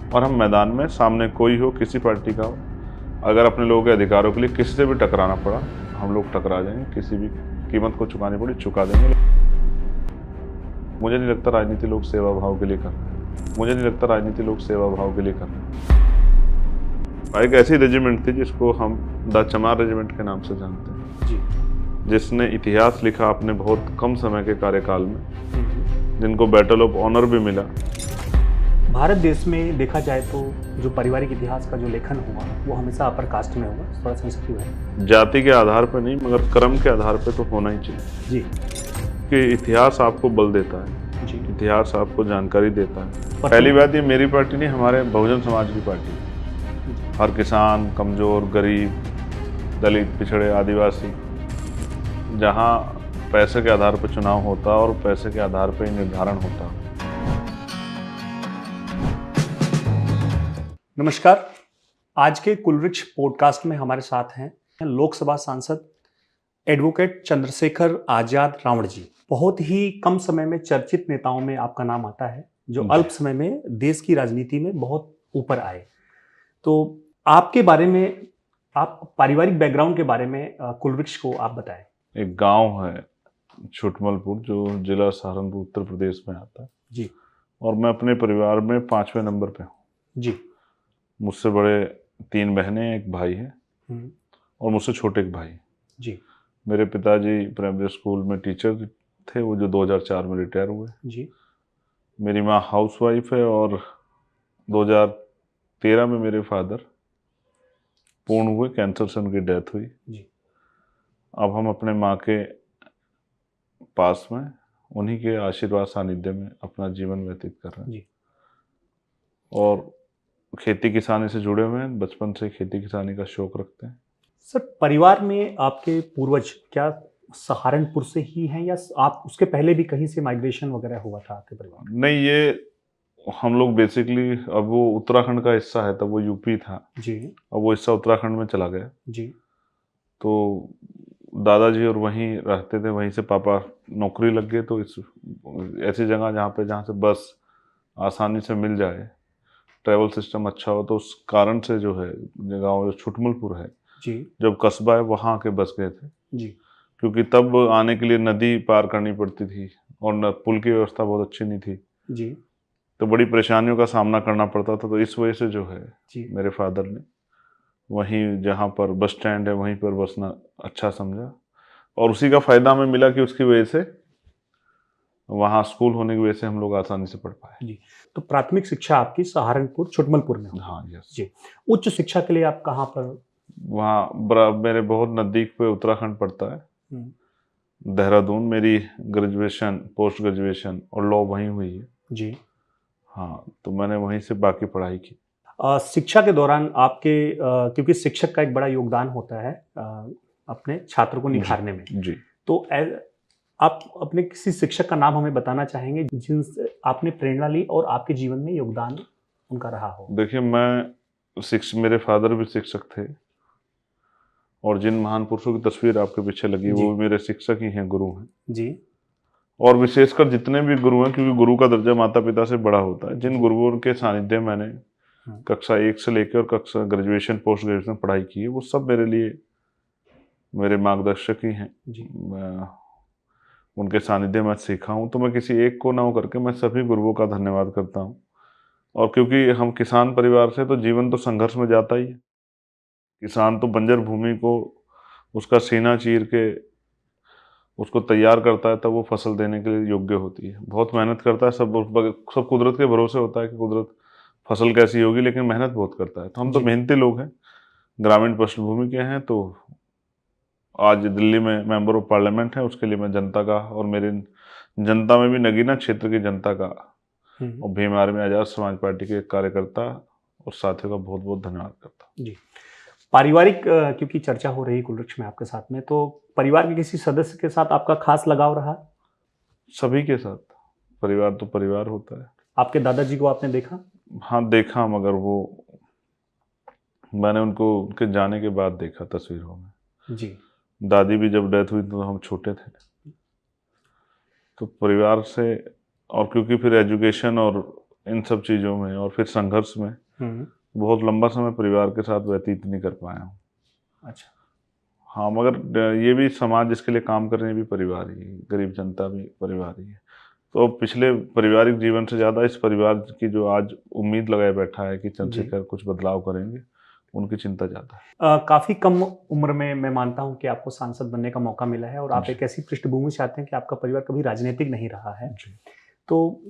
और हम मैदान में सामने कोई हो, किसी पार्टी का हो, अगर अपने लोगों के अधिकारों के लिए किसी से भी टकराना पड़ा, हम लोग टकरा जाएंगे, किसी भी कीमत को चुकानी पड़ी चुका देंगे। मुझे नहीं लगता राजनीति लोग सेवा भाव के लिए कर रहे हैं। मुझे नहीं लगता राजनीति लोग सेवा भाव के लिए कर रहे हैं। एक ऐसी रेजिमेंट थी जिसको हम द चमार रेजिमेंट के नाम से जानते हैं जी, जिसने इतिहास लिखा अपने बहुत कम समय के कार्यकाल में, जिनको बैटल ऑफ ऑनर भी मिला। भारत देश में देखा जाए तो जो पारिवारिक इतिहास का जो लेखन हुआ वो हमेशा अपर कास्ट में होगा, थोड़ा सेंसिटिव है। जाति के आधार पर नहीं मगर क्रम के आधार पर तो होना ही चाहिए जी, कि इतिहास आपको बल देता है जी, इतिहास आपको जानकारी देता है। पहली बात ये मेरी पार्टी नहीं, हमारे बहुजन समाज की पार्टी है। हर किसान, कमजोर, गरीब, दलित, पिछड़े, आदिवासी, जहाँ पैसे के आधार पर चुनाव होता और पैसे के आधार पर ही निर्धारण होता। नमस्कार। आज के कुलवृक्ष पॉडकास्ट में हमारे साथ हैं लोकसभा सांसद एडवोकेट चंद्रशेखर आजाद रावण जी। बहुत ही कम समय में चर्चित नेताओं में आपका नाम आता है जो अल्प समय में देश की राजनीति में बहुत ऊपर आए। तो आपके बारे में, आप पारिवारिक बैकग्राउंड के बारे में कुलवृक्ष को आप बताएं। एक गांव है छुटमलपुर जो जिला सहारनपुर उत्तर प्रदेश में आता है जी, और मैं अपने परिवार में 5वें नंबर पे हूँ जी। मुझसे बड़े 3 बहनें, एक भाई है और मुझसे छोटे एक भाई जी। मेरे पिताजी प्राइमरी स्कूल में टीचर थे, वो जो 2004 में रिटायर हुए जी। मेरी माँ हाउसवाइफ है और 2013 में मेरे फादर पूर्ण हुए, कैंसर से उनकी डेथ हुई जी। अब हम अपने माँ के पास में उन्हीं के आशीर्वाद सानिध्य में अपना जीवन व्यतीत कर रहे हैं जी। और खेती किसानी से जुड़े हुए हैं, बचपन से खेती किसानी का शौक रखते हैं। सर, परिवार में आपके पूर्वज क्या सहारनपुर से ही हैं या आप उसके पहले भी कहीं से माइग्रेशन वगैरह हुआ था आपके परिवार में? नहीं, ये हम लोग बेसिकली, अब वो उत्तराखंड का हिस्सा है, तब वो यूपी था जी। अब वो हिस्सा उत्तराखंड में चला गया जी। तो दादाजी और वहीं रहते थे, वहीं से पापा नौकरी लग गए, तो इस ऐसी जहाँ से बस आसानी से मिल जाए, ट्रैवल सिस्टम अच्छा हो, तो उस कारण से जो है गाँव जो छुटमलपुर है जी, जब कस्बा है वहाँ के बस गए थे जी। क्योंकि तब आने के लिए नदी पार करनी पड़ती थी और पुल की व्यवस्था बहुत अच्छी नहीं थी जी, तो बड़ी परेशानियों का सामना करना पड़ता था। तो इस वजह से जो है जी। मेरे फादर ने वहीं जहाँ पर बस स्टैंड है वहीं पर बसना अच्छा समझा और उसी का फायदा हमें मिला कि उसकी वजह से वहाँ स्कूल होने की वजह से हम लोग आसानी से पढ़ पाए। जी, तो प्राथमिक शिक्षा आपकी सहारनपुर छुटमलपुर में हुई? हाँ, यस जी। उच्च शिक्षा के लिए आप कहाँ पर? वहाँ मेरे बहुत नज़दीक पे उत्तराखंड पड़ता है, देहरादून। मेरी ग्रेजुएशन, पोस्ट ग्रेजुएशन और लॉ वहीं हुई है जी। हाँ, तो मैंने वहीं से बाकी पढ़ाई की। शिक्षा के दौरान आपके क्योंकि शिक्षक का एक बड़ा योगदान होता है अपने छात्र को निखारने में, जी। तो आप अपने किसी शिक्षक का नाम हमें बताना चाहेंगे जिनसे आपने प्रेरणा ली और आपके जीवन में योगदान उनका रहा हो? देखिए, मेरे फादर भी शिक्षक थे और जिन महान पुरुषों की तस्वीर आपके पीछे लगी वो भी मेरे शिक्षक ही हैं, गुरु हैं जी। और विशेषकर जितने भी गुरु हैं, क्योंकि गुरु का दर्जा माता पिता से बड़ा होता है, जिन गुरुओं के सानिध्य मैंने कक्षा 1 से लेकर और कक्षा ग्रेजुएशन, पोस्ट ग्रेजुएशन पढ़ाई की है, वो सब मेरे लिए मेरे मार्गदर्शक ही हैं। उनके सानिध्य में सीखा हूँ, तो मैं किसी एक को ना हो करके मैं सभी गुरुओं का धन्यवाद करता हूँ। और क्योंकि हम किसान परिवार से, तो जीवन तो संघर्ष में जाता ही है। किसान तो बंजर भूमि को उसका सीना चीर के उसको तैयार करता है, तब वो फसल देने के लिए योग्य होती है। बहुत मेहनत करता है, सब कुदरत के भरोसे होता है कि कुदरत फसल कैसी होगी, लेकिन मेहनत बहुत करता है। तो हम तो मेहनती लोग हैं, ग्रामीण पृष्ठभूमि के हैं। तो आज दिल्ली में मेंबर ऑफ पार्लियामेंट है, उसके लिए मैं जनता का और मेरी जनता में भी नगीना क्षेत्र की जनता का और भीम आर्मी आजाद समाज पार्टी के कार्यकर्ता और साथियों का बहुत बहुत धन्यवाद करता हूँ। जी। पारिवारिक क्योंकि चर्चा हो रही कुलवृक्ष में आपके साथ में, तो परिवार के किसी सदस्य के साथ आपका खास लगाव रहा? सभी के साथ, परिवार तो परिवार होता है। आपके दादाजी को आपने देखा? हाँ, देखा, मगर वो मैंने उनको उनके जाने के बाद देखा तस्वीरों में। जी। दादी भी जब डेथ हुई तो हम छोटे थे, तो परिवार से, और क्योंकि फिर एजुकेशन और इन सब चीज़ों में और फिर संघर्ष में बहुत लंबा समय परिवार के साथ व्यतीत नहीं कर पाया हूँ। अच्छा। हाँ, मगर ये भी समाज जिसके लिए काम कर रहे हैं भी परिवार ही है, गरीब जनता भी परिवार ही है। तो पिछले पारिवारिक जीवन से ज़्यादा इस परिवार की जो आज उम्मीद लगाए बैठा है कि चंद्रशेखर कुछ बदलाव करेंगे, उनकी चिंता ज़्यादा है। काफ़ी कम उम्र में मैं मानता हूँ कि आपको सांसद बनने का मौका मिला है और आप जी। एक ऐसी पृष्ठभूमि से आते हैं कि आपका परिवार कभी राजनीतिक नहीं रहा है। जी। तो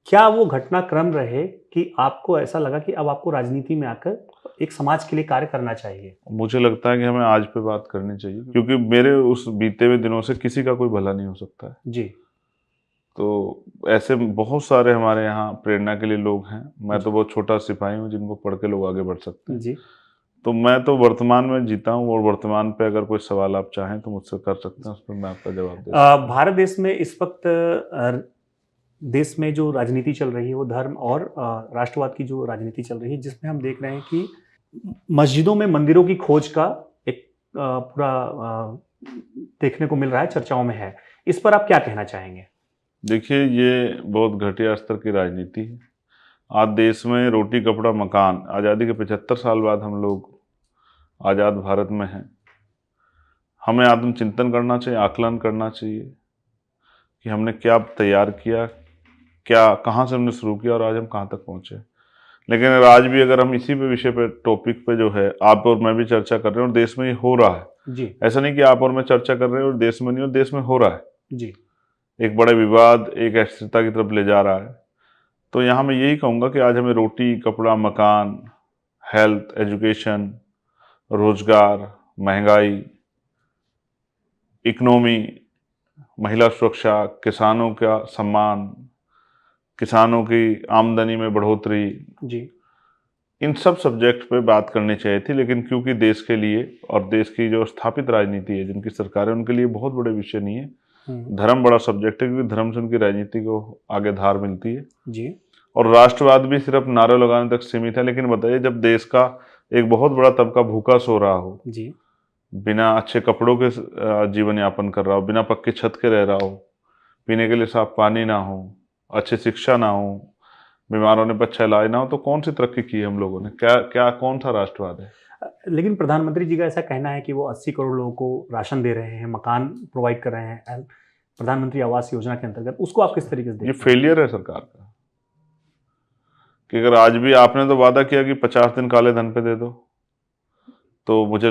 क्या वो घटनाक्रम रहे कि आपको ऐसा लगा कि अब आपको राजनीति में आकर एक समाज के लिए कार्य करना चाहिए? मुझे लगता है कि हमें आज पे बात करनी चाहिए क्योंकि मेरे उस बीते हुए दिनों से किसी का कोई भला नहीं हो सकता है। जी। तो ऐसे बहुत सारे हमारे यहाँ प्रेरणा के लिए लोग हैं। मैं जी। तो बहुत छोटा सिपाही हूँ जिनको पढ़ के लोग आगे बढ़ सकते हैं। जी। तो मैं तो वर्तमान में जीता हूँ और वर्तमान पे अगर कोई सवाल आप चाहें तो मुझसे कर सकते हैं, उस पर मैं आपका जवाब दे सकता हूँ। भारत देश में इस वक्त देश में जो राजनीति चल रही है वो धर्म और राष्ट्रवाद की जो राजनीति चल रही है, जिसमें हम देख रहे हैं कि मस्जिदों में मंदिरों की खोज का एक पूरा देखने को मिल रहा है, चर्चाओं में है। इस पर आप क्या कहना चाहेंगे? देखिए, ये बहुत घटिया स्तर की राजनीति है। आज देश में रोटी कपड़ा मकान, आज़ादी के 75 साल बाद हम लोग आज़ाद भारत में हैं। हमें आत्मचिंतन करना चाहिए, आकलन करना चाहिए कि हमने क्या तैयार किया, क्या कहाँ से हमने शुरू किया और आज हम कहाँ तक पहुँचे। लेकिन आज भी अगर हम इसी पे विषय पे टॉपिक पे जो है आप और मैं भी चर्चा कर रहे हैं और देश में ये हो रहा है। जी। ऐसा नहीं कि आप और मैं चर्चा कर रहे हैं और देश में नहीं, और देश में हो रहा है। जी। एक बड़े विवाद, एक अस्थिरता की तरफ ले जा रहा है। तो यहाँ मैं यही कहूँगा कि आज हमें रोटी कपड़ा मकान, हेल्थ, एजुकेशन, रोजगार, महंगाई, इकोनॉमी, महिला सुरक्षा, किसानों का सम्मान, किसानों की आमदनी में बढ़ोतरी, जी। इन सब सब्जेक्ट पे बात करनी चाहिए थी। लेकिन क्योंकि देश के लिए और देश की जो स्थापित राजनीति है, जिनकी सरकार है, उनके लिए बहुत बड़े विषय नहीं है। धर्म बड़ा सब्जेक्ट है क्योंकि धर्म से उनकी राजनीति को आगे धार मिलती है। जी। और राष्ट्रवाद भी सिर्फ नारे लगाने तक सीमित है। लेकिन बताइए, जब देश का एक बहुत बड़ा तबका भूखा सो रहा हो, जी। बिना अच्छे कपड़ों के जीवन यापन कर रहा हो, बिना पक्की छत के रह रहा हो, पीने के लिए साफ पानी ना हो, अच्छी शिक्षा ना हो, बीमार होने पर अच्छा इलाज ना हो, तो कौन सी तरक्की की है हम लोगों ने? क्या क्या कौन सा राष्ट्रवाद है? लेकिन प्रधानमंत्री जी का ऐसा कहना है कि वो 80 करोड़ लोगों को राशन दे रहे हैं, मकान प्रोवाइड कर रहे हैं प्रधानमंत्री आवास योजना के अंतर्गत। उसको आप किस तरीके से देखते ये हैं? फेलियर है सरकार का कि अगर आज भी आपने तो वादा किया कि 50 दिन काले धन पे दे दो, तो मुझे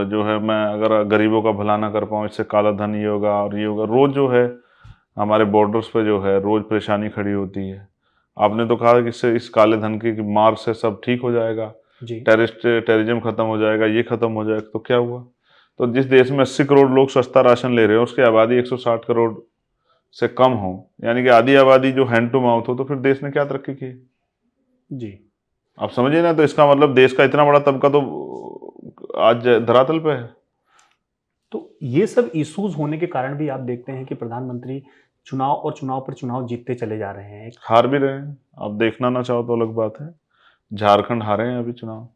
जो है, मैं अगर गरीबों का भला ना कर पाऊँ, इससे काला धन ये होगा और ये होगा। रोज़ जो है हमारे बॉर्डर्स पे जो है रोज़ परेशानी खड़ी होती है। आपने तो कहा कि इससे, इस काले धन की मार से सब ठीक हो जाएगा, जी। टेररिज्म खत्म हो जाएगा, ये खत्म हो जाएगा। तो क्या हुआ? तो जिस देश में 80 करोड़ लोग सस्ता राशन ले रहे हैं, उसकी आबादी 160 करोड़ से कम हो, यानी कि आधी आबादी जो हैंड टू माउथ हो, तो फिर देश ने क्या तरक्की की? जी। आप समझिए ना। तो इसका मतलब देश का इतना बड़ा तबका तो आज धरातल पे है। तो ये सब इश्यूज होने के कारण भी आप देखते हैं कि प्रधानमंत्री चुनाव और चुनाव पर चुनाव जीतते चले जा रहे हैं। हार भी रहे हैं। आप देखना ना चाहो तो अलग बात है। झारखंड हारे हैं अभी चुनाव।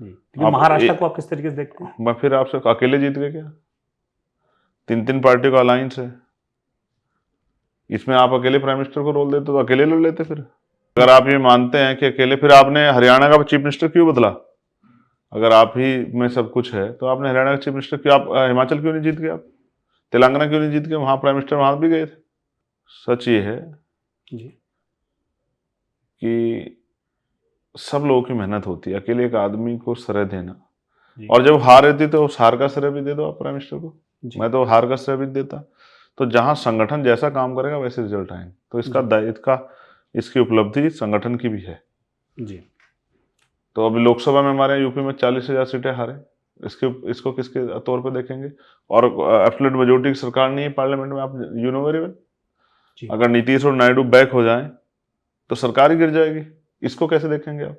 लेकिन महाराष्ट्र को आप किस तरीके से देखते हैं? मैं फिर आपसे, अकेले जीत गए क्या? 3 पार्टियों का अलायंस है। इसमें आप अकेले प्राइम मिनिस्टर को रोल देते तो अकेले ले लेते। फिर अगर आप ये मानते हैं कि अकेले, फिर आपने हरियाणा का चीफ मिनिस्टर क्यों बदला? अगर आप ही में सब कुछ है तो आपने हरियाणा का चीफ मिनिस्टर क्यों, आप हिमाचल क्यों नहीं जीत गए? आप तेलंगाना क्यों नहीं जीत गए? वहां प्राइम मिनिस्टर वहां भी गए थे। सच ये है जी। कि सब लोगों की मेहनत होती है, अकेले एक आदमी को श्रेय देना। और जब हार रहती तो उस हार का श्रेय भी दे दो आप प्राइम मिनिस्टर को। मैं तो हार का श्रेय भी देता। तो जहां संगठन जैसा काम करेगा वैसे रिजल्ट आएंगे। तो इसकी उपलब्धि संगठन की भी है। जी। तो अभी लोकसभा में हमारे यूपी में 40,000 सीटें हारे। इसको किसके तौर पे देखेंगे? और एब्सोल्यूट मेजोरिटी की सरकार नहीं है पार्लियामेंट में, आप यू नो वेरी वेल। अगर नीतीश और नायडू बैक हो जाएं तो सरकार ही गिर जाएगी। इसको कैसे देखेंगे आप?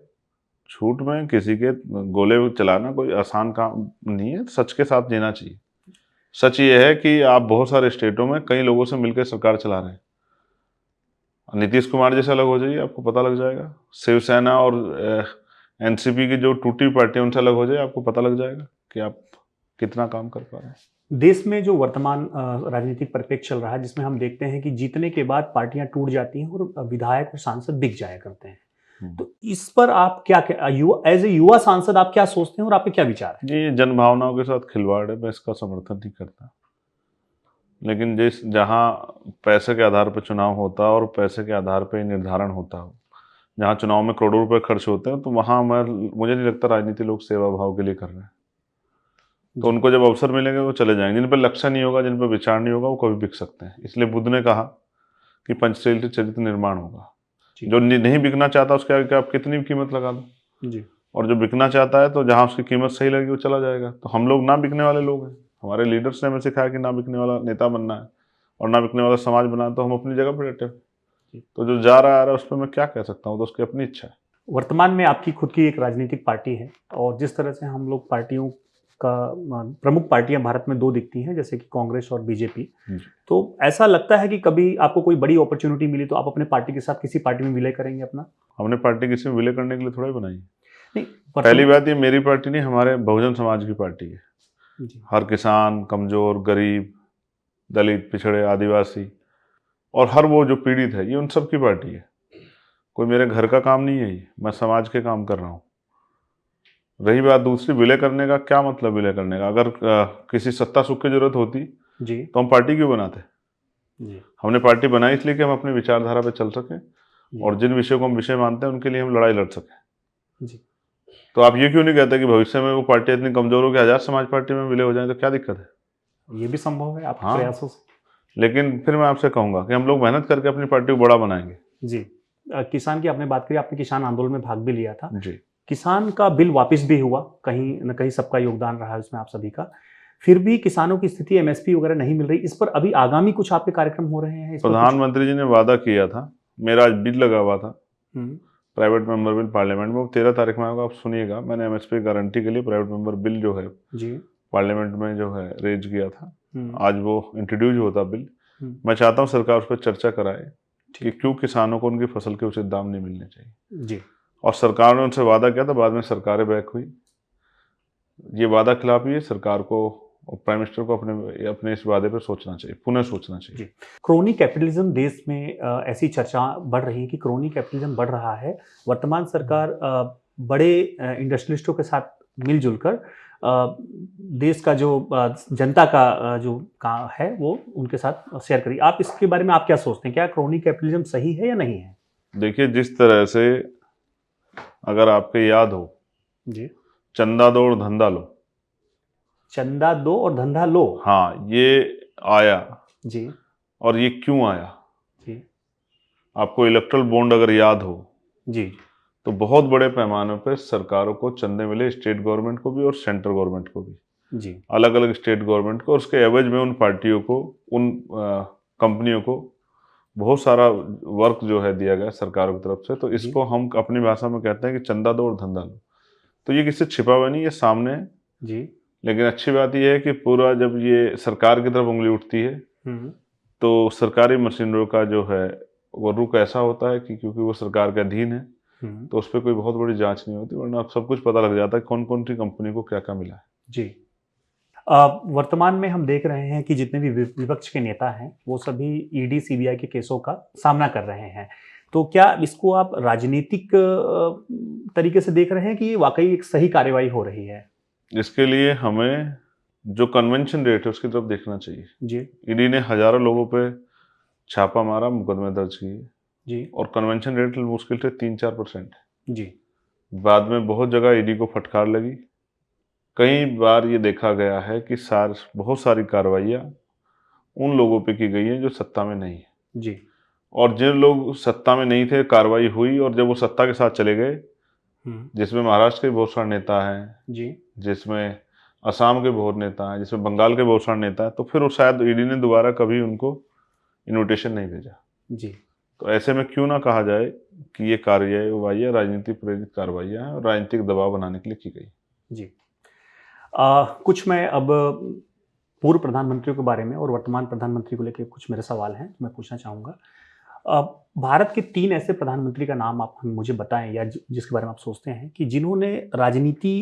झूठ में किसी के गोले चलाना कोई आसान काम नहीं है। सच के साथ जीना चाहिए। सच ये है कि आप बहुत सारे स्टेटों में कई लोगों से मिलकर सरकार चला रहे हैं। नीतीश कुमार जैसे अलग हो जाइए, आपको पता लग जाएगा। शिवसेना और एनसीपी की जो टूटी पार्टी, उनसे अलग हो जाए, आपको पता लग जाएगा कि आप कितना काम कर पा रहे हैं। देश में जो वर्तमान राजनीतिक परिप्रेक्ष्य चल रहा है, जिसमें हम देखते हैं कि जीतने के बाद पार्टियां टूट जाती हैं और विधायक और सांसद बिक जाया करते हैं। तो इस पर आप क्या युवा एज ए युवा सांसद आप क्या सोचते हैं और आपके क्या विचार हैं? जी, ये जन भावनाओं के साथ खिलवाड़ है, मैं इसका समर्थन नहीं करता। लेकिन जिस जहाँ पैसे के आधार पर चुनाव होता है और पैसे के आधार पर निर्धारण होता हो, जहाँ चुनाव में करोड़ों रुपए खर्च होते हैं, तो वहाँ मुझे नहीं लगता राजनीति लोग सेवा भाव के लिए कर रहे हैं। तो उनको जब अवसर मिलेंगे वो चले जाएंगे। जिन पर लक्ष्य नहीं होगा, जिन पर विचार नहीं होगा, वो कभी बिक सकते हैं। इसलिए बुद्ध ने कहा कि पंचशील से चरित्र निर्माण होगा। जो नहीं बिकना चाहता उसके आगे आप कितनी भी कीमत लगा दो जी। और जो बिकना चाहता है तो जहाँ उसकी कीमत सही लगेगी वो चला जाएगा। तो हम लोग ना बिकने वाले लोग हैं। हमारे लीडर्स ने हमें सिखाया कि ना बिकने वाला नेता बनना है और ना बिकने वाला समाज बनना है, तो हम अपनी जगह पर डटे। तो जो जा रहा है उस पर मैं क्या कह सकता हूँ, तो उसकी अपनी इच्छा है। वर्तमान में आपकी खुद की एक राजनीतिक पार्टी है और जिस तरह से हम लोग पार्टियों का प्रमुख पार्टियां भारत में दो दिखती हैं, जैसे कि कांग्रेस और बीजेपी, तो ऐसा लगता है कि कभी आपको कोई बड़ी अपॉर्चुनिटी मिली तो आप अपने पार्टी के साथ किसी पार्टी में विलय करेंगे अपना? हमने पार्टी किसी में विलय करने के लिए थोड़ा ही बनाई। नहीं, पहली बात ये मेरी पार्टी नहीं, हमारे बहुजन समाज की पार्टी है। जी। हर किसान, कमजोर, गरीब, दलित, पिछड़े, आदिवासी और हर वो जो पीड़ित है, ये उन सब की पार्टी है। कोई मेरे घर का काम नहीं है, ये मैं समाज के काम कर रहा हूँ। रही बात दूसरी विलय करने का, क्या मतलब विलय करने का? अगर किसी सत्ता सुख की जरूरत होती जी तो हम पार्टी क्यों बनाते? जी। हमने पार्टी बनाई इसलिए कि हम अपनी विचारधारा पे चल सकें और जिन विषयों को हम विषय मानते हैं उनके लिए हम लड़ाई लड़ सकें। जी। तो आप ये क्यों नहीं कहते कि भविष्य में वो पार्टी इतनी कमजोर हो कि आजाद समाज पार्टी में विलय हो जाए, तो क्या दिक्कत है? ये भी संभव है आपके हाँ, प्रयासों से। लेकिन फिर मैं आपसे कहूंगा कि हम लोग मेहनत करके अपनी पार्टी को बड़ा बनाएंगे। जी। किसान की आपने बात करी, आपने किसान आंदोलन में भाग भी लिया था जी। किसान का बिल वापस भी हुआ, कहीं न कहीं सबका योगदान रहा है उसमें आप सभी का। फिर भी किसानों की स्थिति एमएसपी वगैरह नहीं मिल रही। इस पर अभी आगामी कुछ आपके कार्यक्रम हो रहे हैं? प्रधानमंत्री जी ने वादा किया था, मेरा आज बिल लगा हुआ था प्राइवेट मेंबर बिल पार्लियामेंट में, वो 13 तारीख में आएगा। आप सुनिएगा, मैंने एमएसपी गारंटी के लिए प्राइवेट मेंबर बिल जो है जी पार्लियामेंट में जो है रेज किया था। आज वो इंट्रोड्यूस होता बिल। मैं चाहता हूँ सरकार उस पर चर्चा कराए कि क्यों किसानों को उनकी फसल के उचित दाम नहीं मिलने चाहिए। जी। और सरकार ने उनसे वादा किया था, बाद में सरकारें बैक हुई। ये वादा खिलाफी है। सरकार को और प्राइम मिनिस्टर को अपने इस वादे पर सोचना चाहिए, पुनः सोचना चाहिए। क्रोनी कैपिटलिज्म देश में ऐसी चर्चा बढ़ रही है कि क्रोनी कैपिटलिज्म बढ़ रहा है। वर्तमान सरकार बड़े इंडस्ट्रियलिस्टों के साथ मिलजुल कर देश का जो जनता का जो काम है वो उनके साथ शेयर करिए। आप इसके बारे में आप क्या सोचते हैं? क्या क्रोनी कैपिटलिज्म सही है या नहीं है? देखिए, जिस तरह से अगर आपके याद हो जी, चंदा दो और धंधा लो। चंदा दो और धंधा लो, हाँ, ये आया जी। और ये क्यों आया? जी। आपको इलेक्ट्रल बॉन्ड अगर याद हो जी, तो बहुत बड़े पैमाने पर सरकारों को चंदे मिले, स्टेट गवर्नमेंट को भी और सेंट्रल गवर्नमेंट को भी। जी। अलग अलग स्टेट गवर्नमेंट को, और उसके एवज में उन पार्टियों को, उन कंपनियों को बहुत सारा वर्क जो है दिया गया सरकारों की तरफ से। तो इसको हम अपनी भाषा में कहते हैं कि चंदा दो और धंधा लो। तो ये किसी छिपा हुआ नहीं, ये सामने है जी। लेकिन अच्छी बात यह है कि पूरा जब ये सरकार की तरफ उंगली उठती है तो सरकारी मशीनरों का जो है वो रुख ऐसा होता है कि क्योंकि वो सरकार के अधीन है तो उस पर कोई बहुत बड़ी जांच नहीं होती, वरना अब सब कुछ पता लग जाता है कौन कौन सी कंपनी को क्या क्या मिला है। जी। वर्तमान में हम देख रहे हैं कि जितने भी विपक्ष के नेता हैं वो सभी ईडी सीबीआई के केसों का सामना कर रहे हैं। तो क्या इसको आप राजनीतिक तरीके से देख रहे हैं कि ये वाकई एक सही कार्रवाई हो रही है? इसके लिए हमें जो कन्वेंशन रेट है उसकी तरफ देखना चाहिए। जी। ईडी ने हजारों लोगों पे छापा मारा, मुकदमे दर्ज किए जी। और कन्वेंशन रेट मुश्किल से 3-4% है। जी। बाद में बहुत जगह ईडी को फटकार लगी। कई बार ये देखा गया है कि बहुत सारी कार्रवाइयाँ उन लोगों पे की गई हैं जो सत्ता में नहीं है। जी। और जिन लोग सत्ता में नहीं थे कार्रवाई हुई, और जब वो सत्ता के साथ चले गए, जिसमें महाराष्ट्र के बहुत सारे नेता हैं जी, जिसमें असम के बहुत नेता हैं, जिसमें बंगाल के बहुत सारे नेता हैं, तो फिर वो शायद ईडी ने दोबारा कभी उनको इन्विटेशन नहीं भेजा। जी। तो ऐसे में क्यों ना कहा जाए कि ये कार्रवाइयाँ राजनीतिक प्रेरित कार्रवाइयाँ हैं और राजनीतिक दबाव बनाने के लिए की गई। जी। कुछ मैं अब पूर्व प्रधानमंत्रियों के बारे में और वर्तमान प्रधानमंत्री को लेकर कुछ मेरे सवाल हैं मैं पूछना चाहूँगा। भारत के 3 ऐसे प्रधानमंत्री का नाम आप मुझे बताएं या जिसके बारे में आप सोचते हैं कि जिन्होंने राजनीति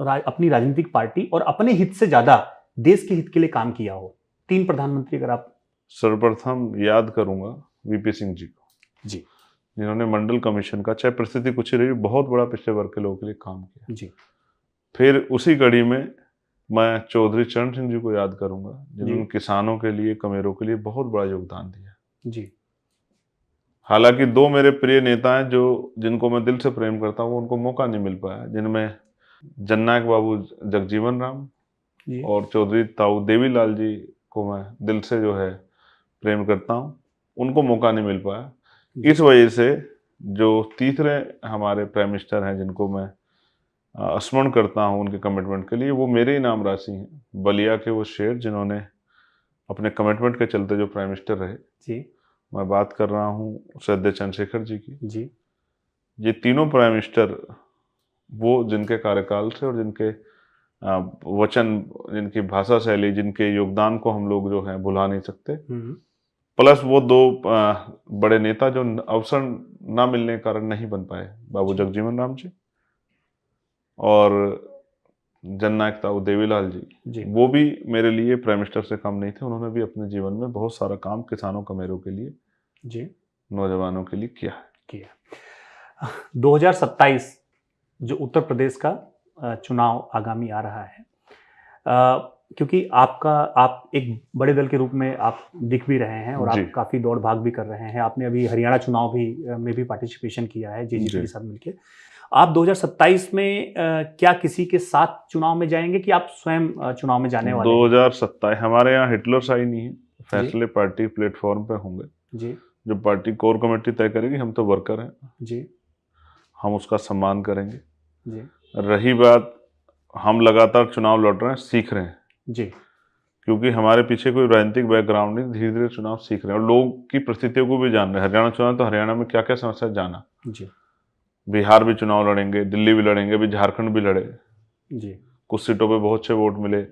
अपनी राजनीतिक पार्टी और अपने हित से ज़्यादा देश के हित के लिए काम किया हो, 3 प्रधानमंत्री अगर आप। सर्वप्रथम याद करूंगा वीपी सिंह जी को, जी जिन्होंने मंडल कमीशन का, चाहे परिस्थिति कुछ ही रही, बहुत बड़ा पिछड़े वर्ग के लोगों के लिए काम किया। जी फिर उसी कड़ी में मैं चौधरी चरण सिंह जी को याद करूंगा, जिन्होंने किसानों के लिए, कमेरों के लिए बहुत बड़ा योगदान दिया। जी हालांकि 2 मेरे प्रिय नेता हैं जिनको मैं दिल से प्रेम करता हूँ, उनको मौका नहीं मिल पाया, जिनमें जननायक बाबू जगजीवन राम जी और चौधरी ताऊ देवीलाल जी को मैं दिल से जो है प्रेम करता हूँ, उनको मौका नहीं मिल पाया। इस वजह से जो तीसरे हमारे प्राइम मिनिस्टर हैं, जिनको मैं स्मरण करता हूँ उनके कमिटमेंट के लिए, वो मेरे ही नाम राशि हैं, बलिया के वो शेर जिन्होंने अपने कमिटमेंट के चलते जो प्राइम मिनिस्टर रहे। जी मैं बात कर रहा हूँ श्रद्धेय चंद्रशेखर जी की। जी ये तीनों प्राइम मिनिस्टर, वो जिनके कार्यकाल से और जिनके वचन, जिनकी भाषा शैली, जिनके योगदान को हम लोग जो है भुला नहीं सकते। प्लस वो 2 बड़े नेता जो अवसर ना मिलने के कारण नहीं बन पाए, बाबू जगजीवन राम जी और जननायक ताऊ देवीलाल जी, वो भी मेरे लिए प्राइम मिनिस्टर से कम नहीं थे। उन्होंने भी अपने जीवन में बहुत सारा काम किसानों, कमेरों के लिए, जी नौजवानों के लिए किया। 2027 जो उत्तर प्रदेश का चुनाव आगामी आ रहा है, क्योंकि आप एक बड़े दल के रूप में आप दिख भी रहे हैं और आप काफी दौड़ भाग भी कर रहे हैं। आपने अभी हरियाणा चुनाव में भी पार्टिसिपेशन किया है जेजेपी के साथ मिलकर। आप 2027 में क्या किसी के साथ चुनाव में जाएंगे कि आप स्वयं चुनाव में जाने वाले हैं? 2027 हमारे यहाँ हिटलर शाही नहीं है, फैसले पार्टी प्लेटफॉर्म पे होंगे जी। जो पार्टी कोर कमेटी तय करेगी, हम तो वर्कर हैं जी, हम उसका सम्मान करेंगे जी। रही बात, हम लगातार चुनाव लड़ रहे हैं, सीख रहे हैं जी, क्योंकि हमारे पीछे कोई राजनीतिक बैकग्राउंड नहीं, धीरे धीरे चुनाव सीख रहे हैं और लोग की परिस्थितियों को भी जान रहे हैं। हरियाणा चुनाव तो हरियाणा में क्या क्या समस्या जाना जी, बिहार भी चुनाव लड़ेंगे, दिल्ली भी लड़ेंगे, अभी झारखंड भी लड़े जी, कुछ सीटों पे बहुत अच्छे वोट मिले,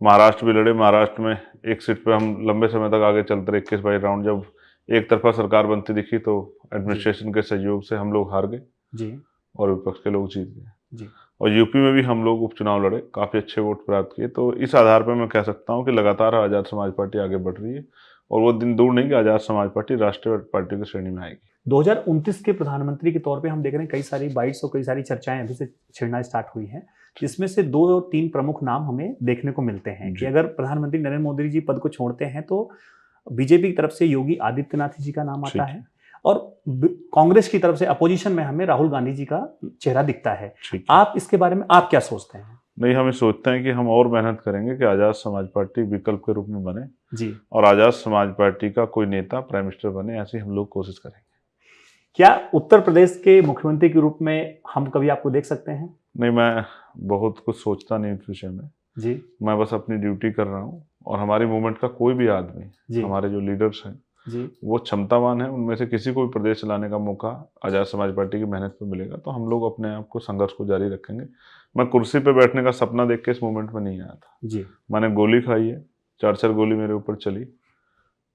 महाराष्ट्र भी लड़े। महाराष्ट्र में एक सीट पे हम लंबे समय तक आगे चलते रहे, 21-22 राउंड। जब एक तरफा सरकार बनती दिखी तो एडमिनिस्ट्रेशन के सहयोग से हम लोग हार गए जी, और विपक्ष के लोग जीत गए जी। और यूपी में भी हम लोग उपचुनाव लड़े, काफ़ी अच्छे वोट प्राप्त किए। तो इस आधार पर मैं कह सकता हूँ कि लगातार आज़ाद समाज पार्टी आगे बढ़ रही है और वो दिन दूर नहीं कि आज़ाद समाज पार्टी राष्ट्रीय पार्टी की श्रेणी में आएगी। 2029 के प्रधानमंत्री के तौर पे हम देख रहे हैं कई सारी बाइट्स और कई सारी चर्चाएं अभी से छिड़ना स्टार्ट हुई हैं, जिसमें से 2-3 प्रमुख नाम हमें देखने को मिलते हैं कि अगर प्रधानमंत्री नरेंद्र मोदी जी पद को छोड़ते हैं तो बीजेपी की तरफ से योगी आदित्यनाथ जी का नाम आता है और कांग्रेस की तरफ से अपोजिशन में हमें राहुल गांधी जी का चेहरा दिखता है। आप इसके बारे में आप क्या सोचते हैं? नहीं, हम सोचते हैं कि हम और मेहनत करेंगे कि आज़ाद समाज पार्टी विकल्प के रूप में बने जी, और आज़ाद समाज पार्टी का कोई नेता प्राइम मिनिस्टर बने, ऐसी हम लोग कोशिश करेंगे। क्या उत्तर प्रदेश के मुख्यमंत्री के रूप में हम कभी आपको देख सकते हैं? नहीं, मैं बहुत कुछ सोचता नहीं इस विषय में जी, मैं बस अपनी ड्यूटी कर रहा हूँ और हमारी मूवमेंट का कोई भी आदमी, हमारे जो लीडर्स हैं जी, वो क्षमतावान है, उनमें से किसी को भी प्रदेश चलाने का मौका आज़ाद समाज पार्टी की मेहनत पे मिलेगा तो हम लोग अपने आप को संघर्ष को जारी रखेंगे। मैं कुर्सी पे बैठने का सपना देख के इस मूवमेंट में नहीं आया था जी, मैंने गोली खाई है, 4 गोली मेरे ऊपर चली,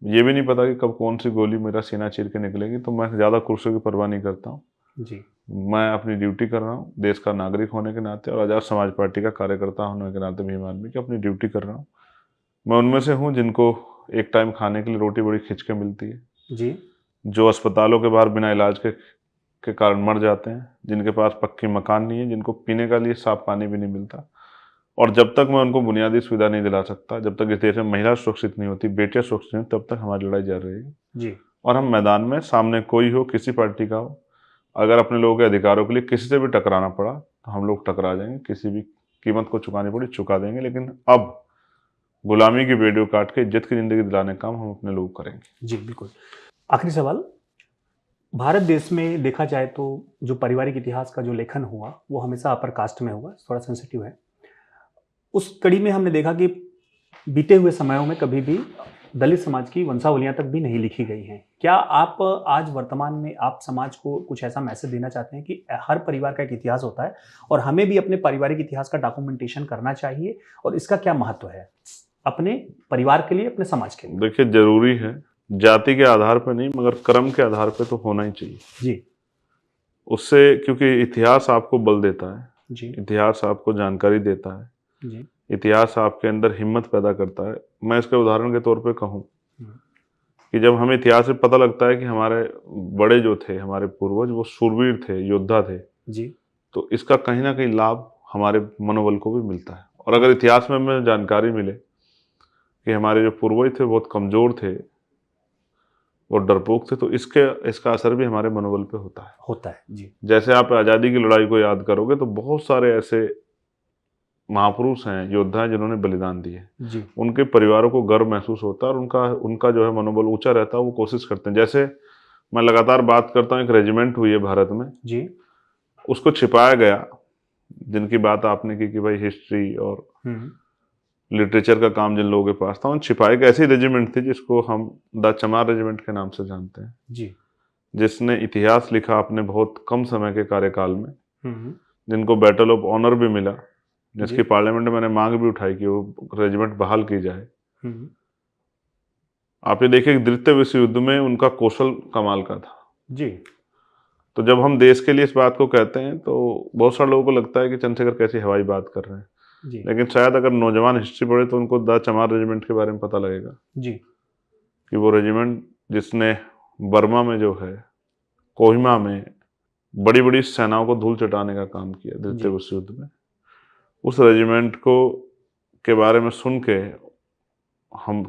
ये भी नहीं पता कि कब कौन सी गोली मेरा सीना चीर के निकलेगी, तो मैं ज़्यादा कुर्सियों की परवाह नहीं करता हूँ जी, मैं अपनी ड्यूटी कर रहा हूँ देश का नागरिक होने के नाते और आज़ाद समाज पार्टी का कार्यकर्ता होने के नाते भीम आदमी की अपनी ड्यूटी कर रहा हूँ। मैं उनमें से हूँ जिनको एक टाइम खाने के लिए रोटी बड़ी खिंच के मिलती है जी, जो अस्पतालों के बाहर बिना इलाज के कारण मर जाते हैं, जिनके पास पक्की मकान नहीं है, जिनको पीने का लिए साफ पानी भी नहीं मिलता। और जब तक मैं उनको बुनियादी सुविधा नहीं दिला सकता, जब तक इस देश में महिला सुरक्षित नहीं होती, बेटियां सुरक्षित नहीं, तब तक हमारी लड़ाई जारी रहेगी जी। और हम मैदान में, सामने कोई हो, किसी पार्टी का हो, अगर अपने लोगों के अधिकारों के लिए किसी से भी टकराना पड़ा तो हम लोग टकरा जाएंगे, किसी भी कीमत को चुकानी पड़ी चुका देंगे, लेकिन अब गुलामी की वीडियो काट के इज्जत की जिंदगी दिलाने का काम हम अपने लोग करेंगे जी। बिल्कुल। आखिरी सवाल, भारत देश में देखा जाए तो जो पारिवारिक इतिहास का जो लेखन हुआ वो हमेशा अपर कास्ट में हुआ, थोड़ा सेंसिटिव है। उस कड़ी में हमने देखा कि बीते हुए समयों में कभी भी दलित समाज की वंशावलियां तक भी नहीं लिखी गई हैं। क्या आप आज वर्तमान में आप समाज को कुछ ऐसा मैसेज देना चाहते हैं कि हर परिवार का एक इतिहास होता है और हमें भी अपने पारिवारिक इतिहास का डॉक्यूमेंटेशन करना चाहिए और इसका क्या महत्व है अपने परिवार के लिए, अपने समाज के लिए? देखिए, जरूरी है, जाति के आधार पर नहीं मगर कर्म के आधार पर तो होना ही चाहिए जी। उससे, क्योंकि इतिहास आपको बल देता है जी, इतिहास आपको जानकारी देता है जी, इतिहास आपके अंदर हिम्मत पैदा करता है। मैं इसके उदाहरण के तौर पे कहूँ कि जब हमें इतिहास से पता लगता है कि हमारे बड़े जो थे, हमारे पूर्वज, वो शूरवीर थे, योद्धा थे, जी। तो इसका कहीं ना कहीं लाभ हमारे मनोबल को भी मिलता है। और अगर इतिहास में हमें जानकारी मिले कि हमारे जो पूर्वज थे बहुत कमज़ोर थे और डरपोक थे, तो इसका असर भी हमारे मनोबल पे होता है। जी। जैसे आप आज़ादी की लड़ाई को याद करोगे तो बहुत सारे ऐसे महापुरुष हैं, योद्धा हैं, जिन्होंने बलिदान दिए। जी। उनके परिवारों को गर्व महसूस होता है और उनका उनका जो है मनोबल ऊंचा रहता है। वो कोशिश करते हैं। जैसे मैं लगातार बात करता हूँ, एक रेजिमेंट हुई है भारत में, जी। उसको छिपाया गया, जिनकी बात आपने की कि भाई हिस्ट्री और लिटरेचर का काम जिन लोगों के पास था, उन छिपाई एक ऐसी रेजिमेंट थी जिसको हम द चमार रेजिमेंट के नाम से जानते हैं, जी। जिसने इतिहास लिखा अपने बहुत कम समय के कार्यकाल में, जिनको बैटल ऑफ ऑनर भी मिला, जिसकी पार्लियामेंट में मैंने मांग भी उठाई कि वो रेजिमेंट बहाल की जाए। आप ये देखिए, द्वितीय विश्व युद्ध में उनका कौशल कमाल का था जी। तो जब हम देश के लिए इस बात को कहते हैं तो बहुत सारे लोगों को लगता है कि चंद्रशेखर कैसी हवाई बात कर रहे हैं जी। लेकिन शायद अगर नौजवान हिस्ट्री पढ़े तो उनको द चमार रेजिमेंट के बारे में पता लगेगा जी। कि वो रेजिमेंट जिसने बर्मा में जो है, कोहिमा में बड़ी बड़ी सेनाओं को धूल चटाने का काम किया द्वितीय विश्व युद्ध में, उस रेजिमेंट को के बारे में सुन के हम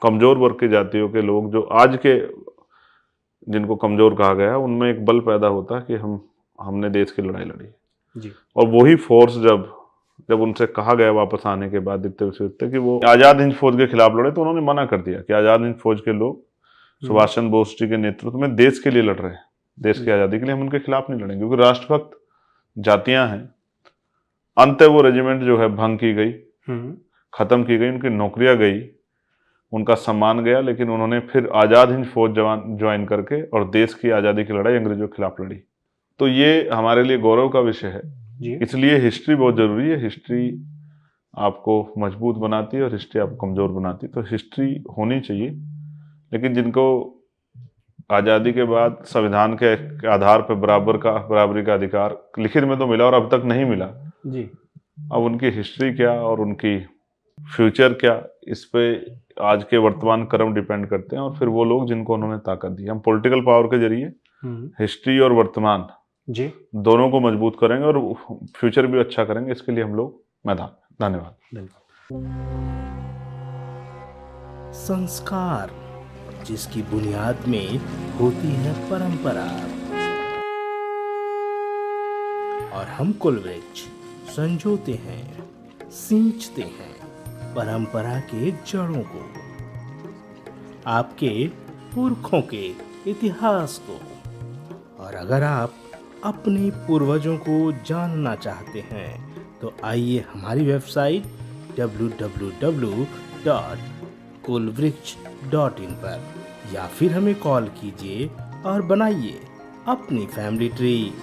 कमज़ोर वर्ग की जातियों के लोग, जो आज के जिनको कमज़ोर कहा गया है, उनमें एक बल पैदा होता है कि हमने देश की लड़ाई लड़ी जी। और वही फोर्स जब उनसे कहा गया वापस आने के बाद द्वितीय विश्व युद्ध कि वो आज़ाद हिंद फौज के खिलाफ लड़े, तो उन्होंने मना कर दिया कि आज़ाद हिंद फौज के लोग सुभाष चंद्र बोस जी के नेतृत्व में देश के लिए लड़ रहे हैं, देश की आज़ादी के लिए, हम उनके खिलाफ नहीं लड़ेंगे, क्योंकि राष्ट्रभक्त जातियां हैं। अंत वो रेजिमेंट जो है भंग की गई, खत्म की गई, उनकी नौकरियां गई, उनका सम्मान गया, लेकिन उन्होंने फिर आज़ाद हिंद फौज ज्वाइन करके और देश की आज़ादी की लड़ाई अंग्रेजों के खिलाफ लड़ी। तो ये हमारे लिए गौरव का विषय है। इसलिए हिस्ट्री बहुत ज़रूरी है। हिस्ट्री आपको मजबूत बनाती है और हिस्ट्री आपको कमज़ोर बनाती है। तो हिस्ट्री होनी चाहिए, लेकिन जिनको आज़ादी के बाद संविधान के आधार पर बराबरी का अधिकार लिखित में तो मिला और अब तक नहीं मिला जी, अब उनकी हिस्ट्री क्या और उनकी फ्यूचर क्या, इस पे आज के वर्तमान कर्म डिपेंड करते हैं। और फिर वो लोग जिनको उन्होंने ताकत दी, हम पॉलिटिकल पावर के जरिए हिस्ट्री और वर्तमान जी दोनों को मजबूत करेंगे और फ्यूचर भी अच्छा करेंगे। इसके लिए हम लोग मैदान। धन्यवाद। संस्कार, जिसकी बुनियाद में होती है परंपरा, और हम कुलवृक्ष संजोते हैं, सींचते हैं परंपरा के जड़ों को, आपके पुरखों के इतिहास को। और अगर आप अपने पूर्वजों को जानना चाहते हैं तो आइए हमारी वेबसाइट www.kulvriksh.in पर या फिर हमें कॉल कीजिए और बनाइए अपनी फैमिली ट्री।